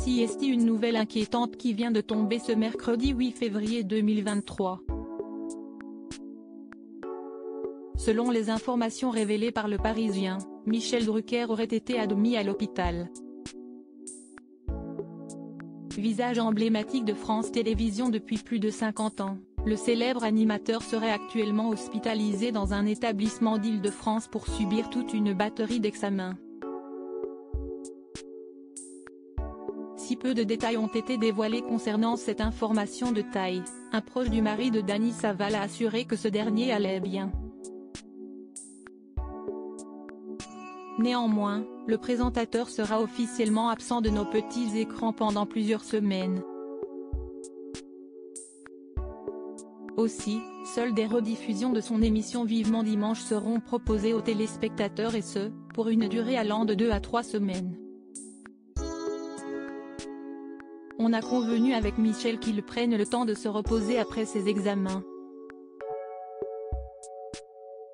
CST. Une nouvelle inquiétante qui vient de tomber ce mercredi 8 février 2023. Selon les informations révélées par Le Parisien, Michel Drucker aurait été admis à l'hôpital. Visage emblématique de France Télévisions depuis plus de 50 ans, le célèbre animateur serait actuellement hospitalisé dans un établissement d'Île-de-France pour subir toute une batterie d'examens. Si peu de détails ont été dévoilés concernant cette information de taille, un proche du mari de Dany Saval a assuré que ce dernier allait bien. Néanmoins, le présentateur sera officiellement absent de nos petits écrans pendant plusieurs semaines. Aussi, seules des rediffusions de son émission Vivement Dimanche seront proposées aux téléspectateurs et ce, pour une durée allant de 2 à 3 semaines. On a convenu avec Michel qu'il prenne le temps de se reposer après ses examens.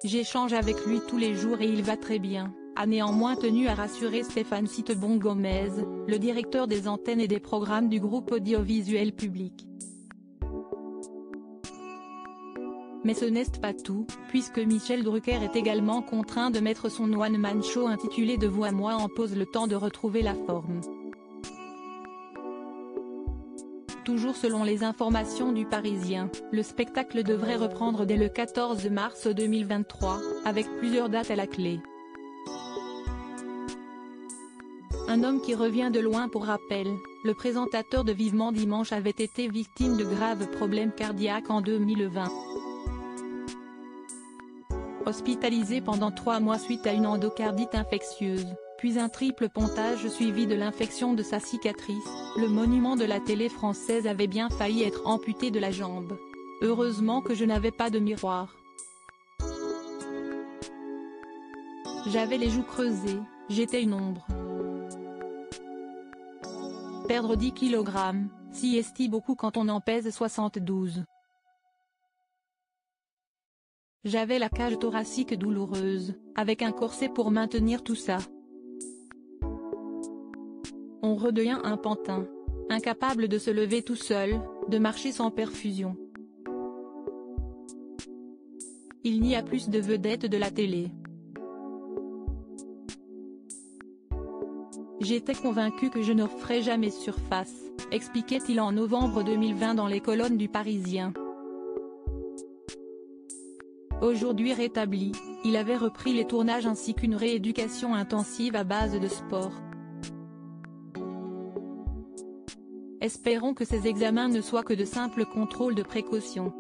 J'échange avec lui tous les jours et il va très bien, a néanmoins tenu à rassurer Stéphane Citebon-Gomez, le directeur des antennes et des programmes du groupe audiovisuel public. Mais ce n'est pas tout, puisque Michel Drucker est également contraint de mettre son one-man show intitulé De vous à moi en pause le temps de retrouver la forme. Toujours selon les informations du Parisien, le spectacle devrait reprendre dès le 14 mars 2023, avec plusieurs dates à la clé. Un homme qui revient de loin. Pour rappel, le présentateur de Vivement Dimanche avait été victime de graves problèmes cardiaques en 2020. Hospitalisé pendant 3 mois suite à une endocardite infectieuse, puis un triple pontage suivi de l'infection de sa cicatrice, le monument de la télé française avait bien failli être amputé de la jambe. Heureusement que je n'avais pas de miroir. J'avais les joues creusées, j'étais une ombre. Perdre 10 kg, CST beaucoup quand on en pèse 72. J'avais la cage thoracique douloureuse, avec un corset pour maintenir tout ça. On redevient un pantin. Incapable de se lever tout seul, de marcher sans perfusion. Il n'y a plus de vedettes de la télé. J'étais convaincu que je ne referais jamais surface, expliquait-il en novembre 2020 dans les colonnes du Parisien. Aujourd'hui rétabli, il avait repris les tournages ainsi qu'une rééducation intensive à base de sport. Espérons que ces examens ne soient que de simples contrôles de précaution.